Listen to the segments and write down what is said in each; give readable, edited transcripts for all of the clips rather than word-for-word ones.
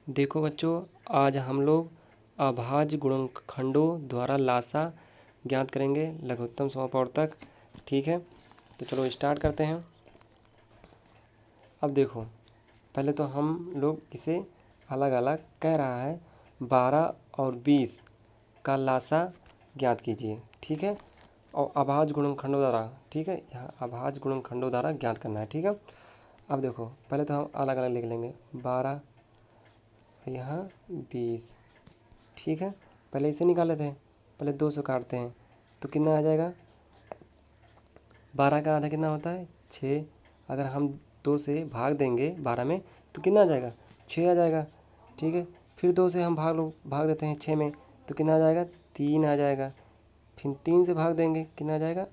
देखो बच्चों, आज हम लोग अभाज्य गुणनखंडों द्वारा लासा ज्ञात करेंगे लघुत्तम समापौर तक। ठीक है, तो चलो स्टार्ट करते हैं। अब देखो, पहले तो हम लोग इसे अलग अलग कह रहा है 12 और 20 का लासा ज्ञात कीजिए। ठीक है, और अभाज्य गुणनखंडों द्वारा, ठीक है, यहाँ अभाज्य गुणनखंडों द्वारा ज्ञात करना है। ठीक है, अब देखो पहले तो हम अलग अलग लिख लेंगे 12 यहाँ 20। ठीक है, पहले इसे निकाल लेते हैं। पहले 2 से काटते हैं तो कितना आ जाएगा। 12 का आधा कितना होता है 6। अगर हम 2 से भाग देंगे 12 में तो कितना आ जाएगा 6 आ जाएगा। ठीक है, फिर 2 से हम भाग देते हैं 6 में तो कितना आ जाएगा 3 आ जाएगा। फिर 3 से भाग देंगे कितना आ जाएगा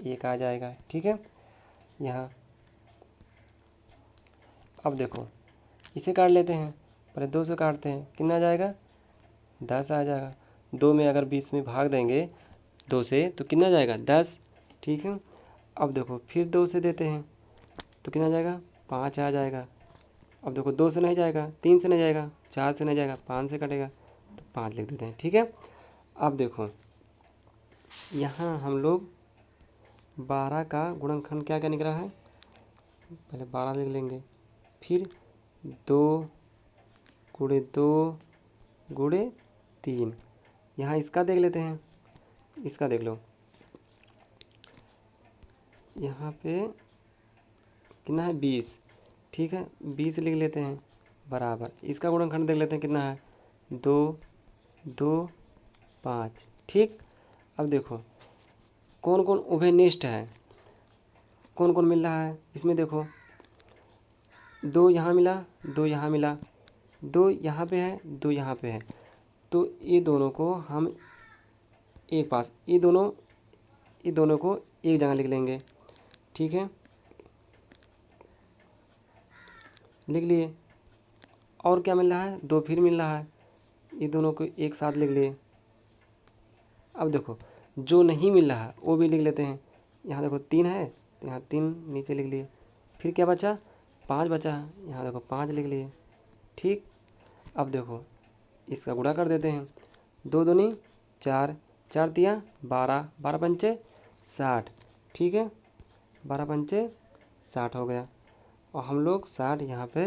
1 आ जाएगा। ठीक है, यहाँ अब देखो इसे काट लेते हैं। पहले 2 से काटते हैं कितना आ जाएगा 10 आ जाएगा। 2 में अगर 20 में भाग देंगे 2 से तो कितना आ जाएगा 10। ठीक है, अब देखो फिर 2 से देते हैं तो कितना आ जाएगा 5 आ जाएगा। अब देखो 2 से नहीं जाएगा, 3 से नहीं जाएगा, 4 से नहीं जाएगा, 5 से कटेगा तो 5 लिख देते हैं। ठीक है, अब देखो यहाँ हम लोग 12 का गुणनखंड क्या क्या निकल रहा है। पहले 12 लिख लेंगे, फिर 2 गुणे 2 गुणे 3। यहाँ इसका देख लेते हैं, इसका देख लो, यहाँ पे कितना है 20। ठीक है, 20 लिख लेते हैं बराबर, इसका गुणनखंड देख लेते हैं कितना है 2 2 5। ठीक, अब देखो कौन कौन उभयनिष्ठ है, कौन कौन मिल रहा है इसमें। देखो 2 यहाँ मिला, 2 यहाँ मिला, 2 यहाँ पे है, 2 यहाँ पे है, तो ये दोनों को हम एक पास, ये दोनों को एक जगह लिख लेंगे। ठीक है, लिख लिए। और क्या मिल रहा है 2 फिर मिल रहा है, ये दोनों को एक साथ लिख लिए। अब देखो जो नहीं मिल रहा है वो भी लिख लेते हैं। यहाँ देखो 3 है तो यहाँ 3 नीचे लिख लिए। फिर क्या बचा 5 बचा है, यहाँ देखो 5 लिख लिए। ठीक, अब देखो इसका गुणा कर देते हैं। 2 दूनी 4, 4 तिया 12, 12 पंचे 60। ठीक है, 12 पंचे 60 हो गया और हम लोग 60 यहाँ पे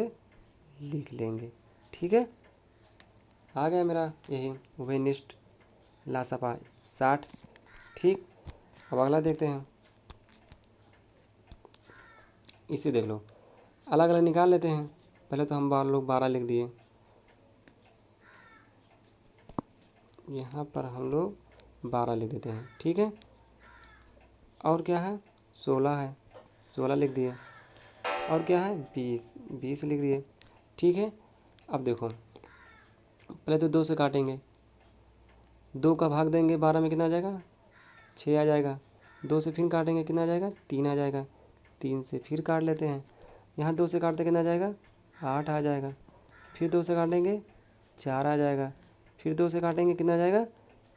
लिख लेंगे। ठीक है, आ गया मेरा यही उभयनिष्ठ लासापा 60। ठीक, अब अगला देखते हैं, इसे देख लो, अलग अलग निकाल लेते हैं। पहले तो हम 12 लिख दिए, यहाँ पर हम लोग 12 लिख देते हैं। ठीक है, और क्या है 16 है, 16 लिख दिए, और क्या है 20 लिख दिए। ठीक है, अब देखो पहले तो 2 से काटेंगे, 2 का भाग देंगे 12 में कितना आ जाएगा 6 आ जाएगा। 2 से फिर काटेंगे कितना आ जाएगा 3 आ जाएगा। 3 से फिर काट लेते हैं, यहाँ 2 से काटते कितना आ जाएगा 8 आ जाएगा। फिर 2 से काटेंगे 4 आ जाएगा। फिर 2 से काटेंगे कितना आ जाएगा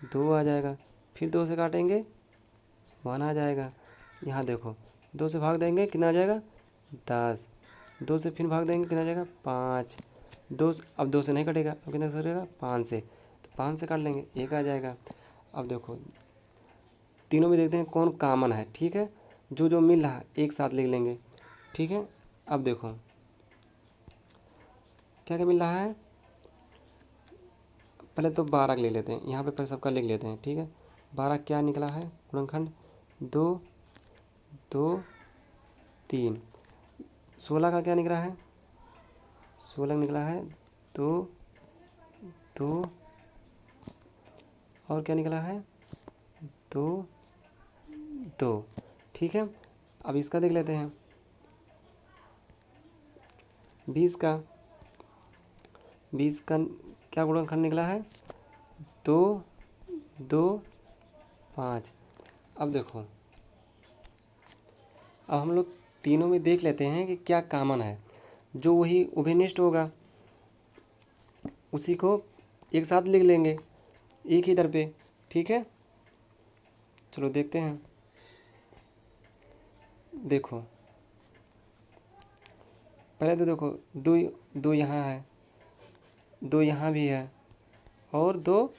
2 आ जाएगा। फिर 2 से काटेंगे 1 आ जाएगा। यहाँ देखो 2 से भाग देंगे कितना आ जाएगा 10। 2 से फिर भाग देंगे कितना आ जाएगा 5। अब 2 से नहीं कटेगा, अब कितना से कटेगा 5 से, तो 5 से काट लेंगे 1 आ जाएगा। अब देखो तीनों में देखते हैं कौन कॉमन है। ठीक है, जो जो मिल रहा है एक साथ लिख लेंगे। ठीक है, अब देखो क्या क्या मिल रहा है। पहले तो 12 ले लेते हैं, यहाँ पे पहले सबका लिख लेते हैं। ठीक है, 12 क्या निकला है गुणनखंड 2 2 3। 16 का क्या निकला है 16 निकला है 2 2, और क्या निकला है 2 2। ठीक है, अब इसका देख लेते हैं 20 का, 20 का क्या गुणनखंड निकला है 2 2 5। अब देखो, अब हम लोग तीनों में देख लेते हैं कि क्या कॉमन है। जो वही उभयनिष्ठ होगा उसी को एक साथ लिख लेंगे एक ही दर पे। ठीक है, चलो देखते हैं। देखो पहले तो देखो 2 2 यहाँ है, दो यहाँ भी है और दो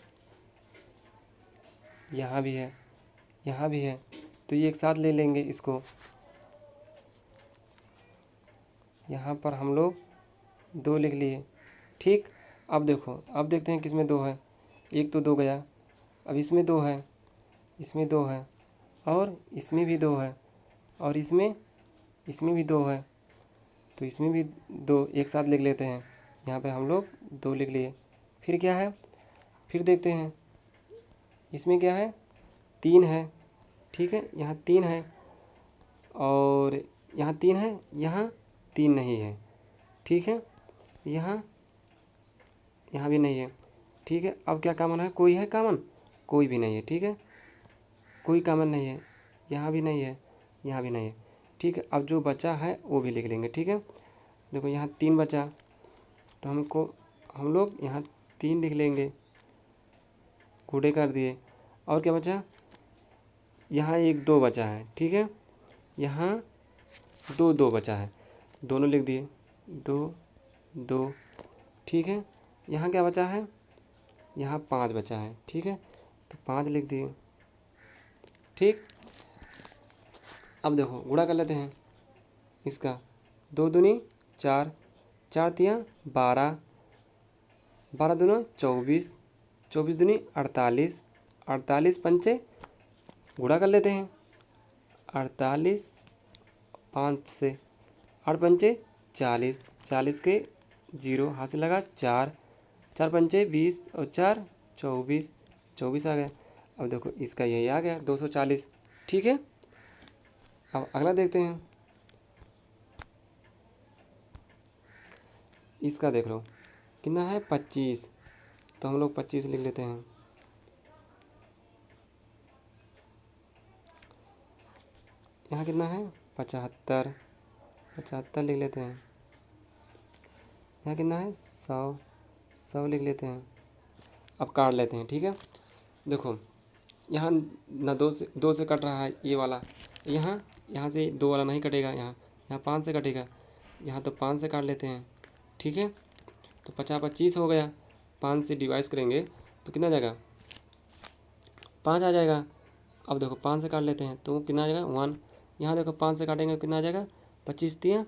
यहाँ भी है, यहाँ भी है, तो ये एक साथ ले लेंगे इसको। यहाँ पर हम लोग दो लिख लिए। ठीक, अब देखो, अब देखते हैं किसमें दो है। एक तो दो गया, अब इसमें दो है, इसमें दो है, और इसमें भी दो है, और इसमें भी दो है, तो इसमें भी दो एक साथ लिख लेते हैं। यहाँ पे हम लोग दो लिख लिए। फिर क्या है, फिर देखते हैं इसमें क्या है, तीन है। ठीक है, यहाँ तीन है और यहाँ तीन है, यहाँ तीन नहीं है। ठीक है, यहाँ यहाँ भी नहीं है। ठीक है, अब क्या कॉमन है, कोई है कॉमन, कोई भी नहीं है। ठीक है, कोई कॉमन नहीं है, यहाँ भी नहीं है, यहाँ भी नहीं है। ठीक है, अब जो बचा है वो भी लिख लेंगे। ठीक है, देखो यहाँ तीन बचा, तो हम लोग यहाँ तीन लिख लेंगे, कूड़े कर दिए। और क्या बचा, यहाँ एक दो बचा है। ठीक है, यहाँ दो दो बचा है, दोनों लिख दिए, दो दो। ठीक है, यहाँ क्या बचा है, यहाँ पाँच बचा है। ठीक है, तो पाँच लिख दिए। ठीक, अब देखो गुणा कर लेते हैं इसका। दो दूनी चार, चार तियाँ बारह, बारह दूना चौबीस, चौबीस दूनी अड़तालीस, अड़तालीस पंचे, गुणा कर लेते हैं। अड़तालीस पाँच से, आठ पंचे चालीस, चालीस के जीरो हाथ से लगा, चार, चार पंचे बीस और चार चौबीस, चौबीस आ गया। अब देखो इसका यही आ गया 240। ठीक है, अब अगला देखते हैं। इसका देख लो कितना है, 25, तो हम लोग 25 लिख लेते हैं। यहाँ कितना है, 75, 75 लिख लेते हैं। यहाँ कितना है, 100, 100 लिख लेते हैं। अब काट लेते हैं। ठीक है, देखो यहाँ ना दो से कट रहा है ये वाला, यहाँ से दो वाला नहीं कटेगा, यहाँ पाँच से कटेगा, यहाँ तो पाँच से काट लेते हैं। ठीक है, तो 50 25 हो गया, पाँच से डिवाइस करेंगे तो कितना जाएगा, पाँच आ जाएगा। अब देखो पाँच से काट लेते हैं तो कितना आ जाएगा, वन। यहाँ देखो पाँच से काटेंगे तो कितना आ जाएगा, 25 तियाँ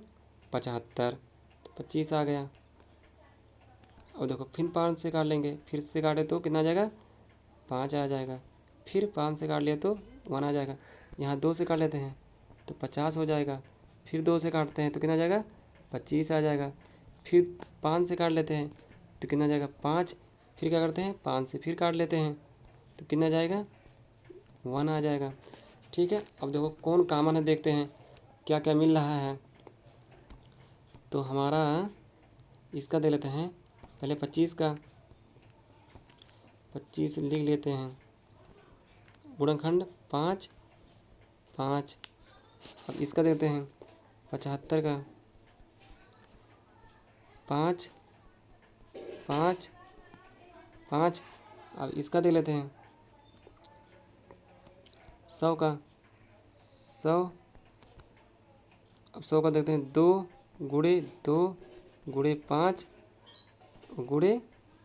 75, तो 25 आ गया। अब देखो फिर पाँच से काट लेंगे, फिर से काटे तो कितना आ जाएगा, पाँच आ जाएगा। फिर पाँच से काट लिया तो वन आ जाएगा। यहाँ दो से काट लेते हैं तो 50 हो जाएगा। फिर दो से काटते हैं तो कितना आ जाएगा, 25 आ जाएगा। फिर पाँच से काट लेते हैं तो कितना आ जाएगा, पाँच। फिर क्या करते हैं, पाँच से फिर काट लेते हैं तो कितना आ जाएगा, वन आ जाएगा। ठीक है, अब देखो कौन कॉमन है, देखते हैं क्या क्या मिल रहा है। तो हमारा इसका दे लेते हैं पहले 25 का, 25 लिख लेते हैं। गुणनखंड पाँच, पाँच। अब इसका देते हैं 75 का, पाँच, पाँच, पाँच। अब इसका दे लेते हैं 100 का, 100। अब 100 का देखते हैं, दो गुणे पाँच गुणे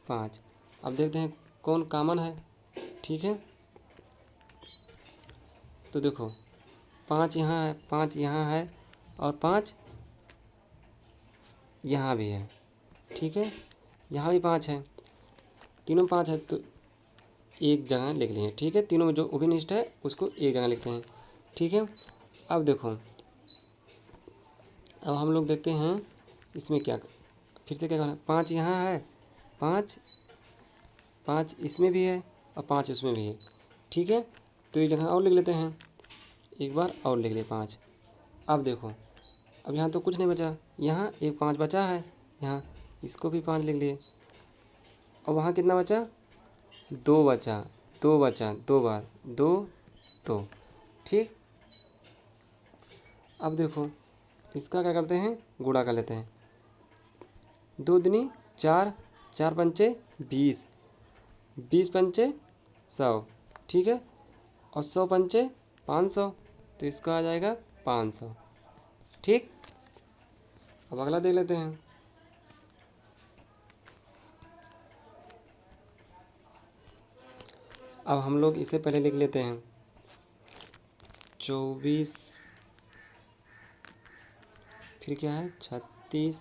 पाँच। अब देखते हैं कौन कॉमन है। ठीक है, तो देखो पाँच यहाँ है, पाँच यहाँ है, और पाँच यहाँ भी है। ठीक है, यहाँ भी पाँच है, तीनों पाँच है, तो एक जगह लिख लिए। ठीक है, तीनों में जो अभिनिष्ट है उसको एक जगह लिखते हैं। ठीक है, अब देखो, अब हम लोग देखते हैं इसमें क्या, फिर से क्या करना है, पाँच यहाँ है, पाँच, पाँच इसमें भी है और पाँच उसमें भी है। ठीक है, तो एक जगह और लिख लेते हैं, एक बार और लिख लिए पाँच। अब देखो, अब यहाँ तो कुछ नहीं बचा, यहाँ एक पाँच बचा है, यहाँ इसको भी पाँच लिख लिए। और वहाँ कितना बचा, दो बचा, दो बचा, दो बार दो, दो। ठीक, अब देखो इसका क्या करते हैं, गुणा कर लेते हैं। दो दूनी चार, चार पंचे 20, 20 पंचे 100। ठीक है, और 100 पंचे 500, तो इसका आ जाएगा 500। ठीक, अब अगला देख लेते हैं। अब हम लोग इसे पहले लिख लेते हैं 24, फिर क्या है 36,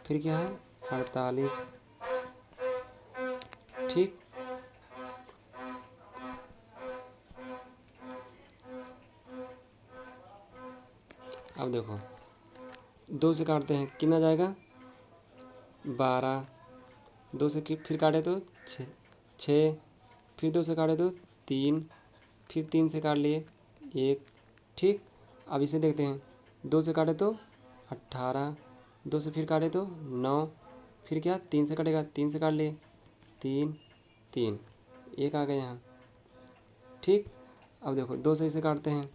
फिर क्या है 48। ठीक, अब देखो 2 से काटते हैं कितना जाएगा 12, 2 से फिर काटे तो 6, फिर 2 से काटे तो 3, फिर 3 से काट लिए 1। ठीक, अब इसे देखते हैं 2 से काटे तो 18, 2 से फिर काटे तो 9, फिर क्या 3 से कटेगा 3 से काट लिए 3, 3, 1 आ गया यहाँ। ठीक, अब देखो 2 से इसे काटते हैं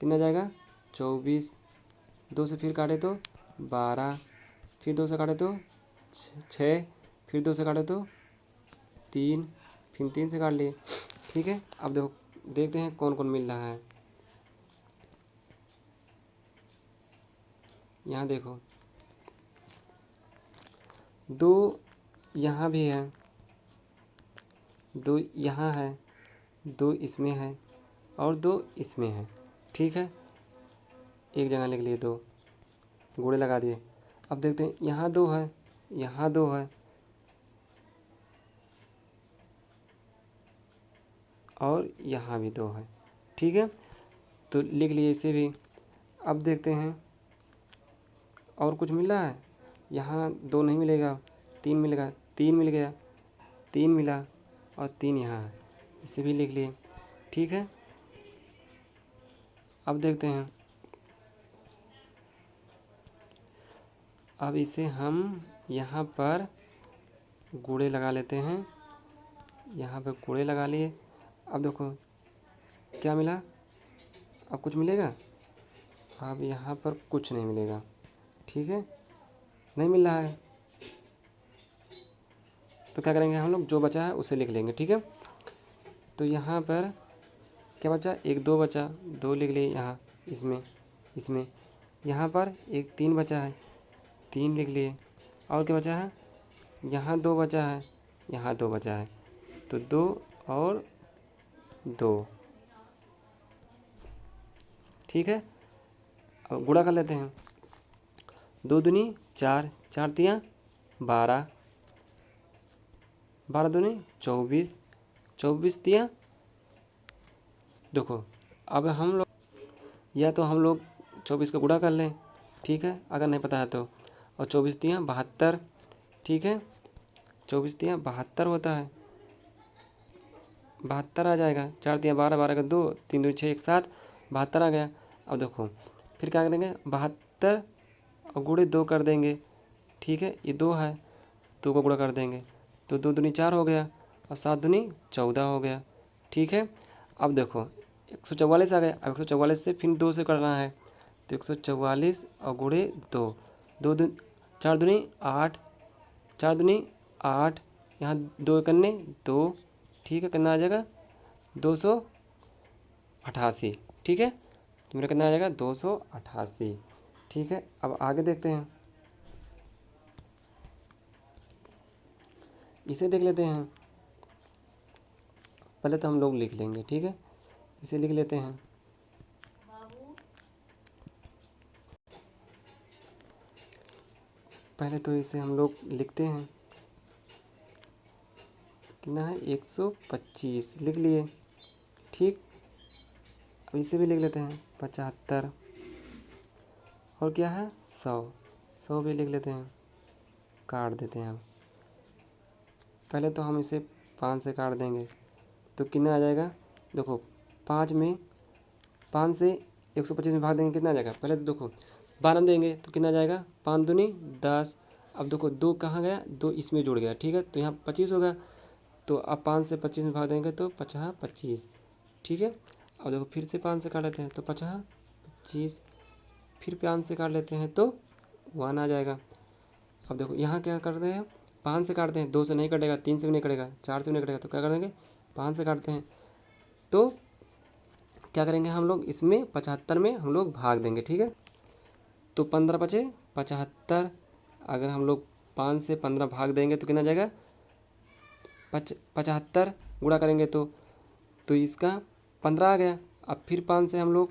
कितना जाएगा 24, 2 से फिर काटे तो 12, फिर 2 से काटे तो 6, फिर 2 से काटे तो 3, फिर 3 से काट लिए। ठीक है, अब देखो देखते हैं कौन कौन मिल रहा है। यहाँ देखो 2 यहाँ भी है, 2 यहाँ है, 2 इसमें है और 2 इसमें है। ठीक है, एक जगह लिख लिए 2, गुणे लगा दिए। अब देखते हैं यहाँ 2 है, यहाँ 2 है और यहाँ भी 2 है। ठीक है, तो लिख लिए इसे भी। अब देखते हैं और कुछ मिल रहा है, यहाँ 2 नहीं मिलेगा, 3 मिलेगा, 3 मिल गया, 3 मिला और 3 यहाँ है, इसे भी लिख लिए। ठीक है, अब देखते हैं, अब इसे हम यहाँ पर गुणे लगा लेते हैं, यहाँ पर गुणे लगा लिए। अब देखो क्या मिला, अब कुछ मिलेगा, अब यहाँ पर कुछ नहीं मिलेगा। ठीक है, नहीं मिल रहा है, तो क्या करेंगे हम लोग, जो बचा है उसे लिख लेंगे। ठीक है, तो यहाँ पर क्या बचा, 1 2 बचा, 2 लिख लिए यहाँ इसमें, इसमें यहाँ पर 1 3 बचा है, 3 लिख लिए। और क्या बचा है, यहाँ 2 बचा है, यहाँ 2 बचा है, तो 2 और 2। ठीक है, अब गुणा कर लेते हैं, 2 दूनी 4, 4 तियाँ 12, 12 दूनी 24, 24 तियाँ देखो। अब हम लोग या तो हम लोग 24 का गुणा कर लें, ठीक है, अगर नहीं पता है तो, और 24 तियाँ 72। ठीक है, 24 तियाँ 72 होता है, 72 आ जाएगा। 4 तियाँ 12, 12 का 2, 3 2 6 1 7, 72 आ गया। अब देखो फिर क्या करेंगे, 72 और गुणे 2 कर देंगे। ठीक है, ये 2 है, 2 को गुणा कर देंगे तो 2 दूनी 4 हो गया और 7 दूनी 14 हो गया। ठीक है, अब देखो 144 आ गया। अब 144 से फिर 2 से करना है, तो 144 और गुणे 2, 4 दूनी 8, 4 दूनी 8, यहाँ 2 करने 2। ठीक है, कितना आ जाएगा 288। ठीक है, तो मेरा कितना आ जाएगा 288। ठीक है, अब आगे देखते हैं, इसे देख लेते हैं। पहले तो हम लोग लिख लेंगे, ठीक है, इसे लिख लेते हैं। पहले तो इसे हम लोग लिखते हैं, कितना है 125 लिख लिए। ठीक, अब इसे भी लिख लेते हैं 75, और क्या है 100, 100 भी लिख लेते हैं, काट देते हैं हम। पहले तो हम इसे 5 से काट देंगे तो कितना आ जाएगा, देखो 5 से 125 में भाग देंगे कितना आ जाएगा। पहले तो देखो 12 देंगे तो कितना आ जाएगा, 5 दूनी 10। अब देखो 2 कहाँ गया, 2 इसमें जुड़ गया। ठीक है, तो यहाँ 25 होगा, तो अब 5 से 25 में भाग देंगे तो 50 25। ठीक है, अब देखो फिर से 5 से काट लेते हैं तो 50 25, फिर 5 से काट लेते हैं तो 1 आ जाएगा। अब देखो यहाँ क्या करते हैं, 5 से काटते हैं, 2 से नहीं कटेगा, 3 से भी नहीं कटेगा, 4 से भी नहीं कटेगा, तो क्या करेंगे 5 से काटते हैं तो क्या करेंगे हम लोग, इसमें 75 में हम लोग भाग देंगे। ठीक है, तो 15 बचे 75, अगर हम लोग 5 से 15 भाग देंगे तो कितना जाएगा 75। गुणा करेंगे तो इसका 15 आ गया। अब फिर 5 से हम लोग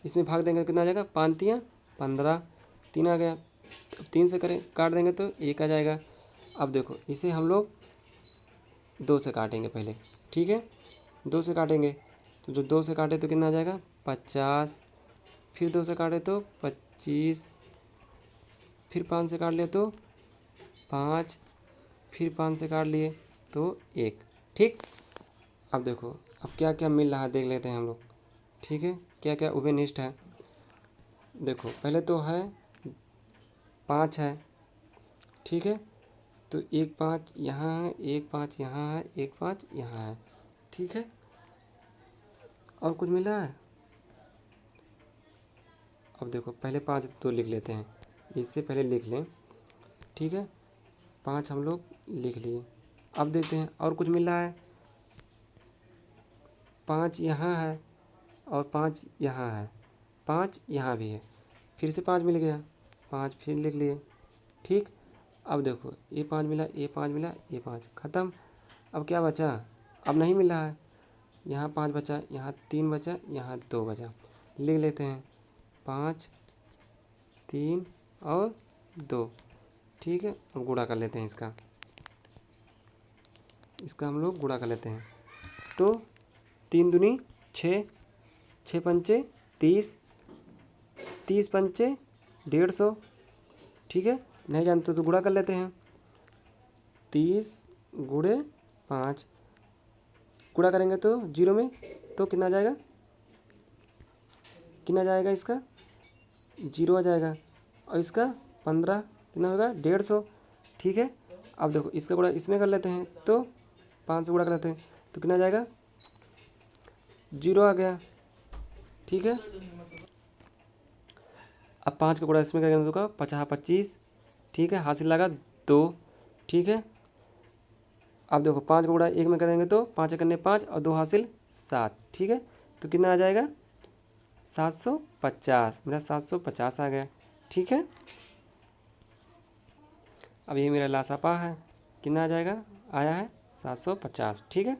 इसमें भाग देंगे, कितना आ जाएगा, 5 तियाँ 15, 3 आ गया। अब 3 से करें काट देंगे तो 1 आ जाएगा। अब देखो इसे हम लोग 2 से काटेंगे पहले, ठीक है, 2 से काटेंगे तो जो 2 से काटे तो कितना आ जाएगा, 50, फिर 2 से काटे तो 25, फिर 5 से काट लिए तो 5, फिर 5 से काट लिए तो 1, ठीक। अब देखो अब क्या क्या मिल रहा है देख लेते हैं हम लोग, ठीक है, क्या क्या उभयनिष्ठ है। देखो पहले तो है 5 है, ठीक है, तो 1 5 यहाँ है, 1 5 यहाँ है, 1 5 यहाँ है, ठीक है। और कुछ मिला है? अब देखो पहले 5 तो लिख लेते हैं, इससे पहले लिख लें, ठीक है, 5 हम लोग लिख लिए। अब देखते हैं और कुछ मिल रहा है, 5 यहाँ है और 5 यहाँ है, 5 यहाँ भी है, फिर से 5 मिल गया, 5 फिर लिख लिए, ठीक। अब देखो ये 5 मिला, ये 5 मिला, ये 5 ख़त्म। अब क्या बचा, अब नहीं मिल रहा है, यहाँ 5 बचा, यहाँ 3 बचा, यहाँ 2 बचा, लिख लेते हैं 5 3 और 2, ठीक है। अब गुणा कर लेते हैं इसका हम लोग गुणा कर लेते हैं, तो 3 दूनी 6, 6 पंचे 30, 30 पंचे 150, ठीक है। नहीं जानते तो गुणा कर लेते हैं, 30 गुणे 5, गुणा करेंगे तो 0 में तो कितना आ जाएगा, कितना जाएगा, इसका 0 आ जाएगा, और इसका 15 कितना होगा, 150, ठीक है। अब देखो इसका गुणा इसमें कर लेते हैं तो 5 से गुणा कर लेते हैं तो कितना आ जाएगा, 0 आ गया, ठीक है। अब 5 का गुणा इसमें करेंगे तो का 50 25, ठीक है, हासिल लगा 2, ठीक है। अब देखो 5 का गुणा 1 में करेंगे तो 5 करने 5 और 2 हासिल 7, ठीक है, तो कितना आ जाएगा, 750, मेरा 750 आ गया, ठीक है। अब ये मेरा लासापा है, कितना आ जाएगा, आया है 750, ठीक है।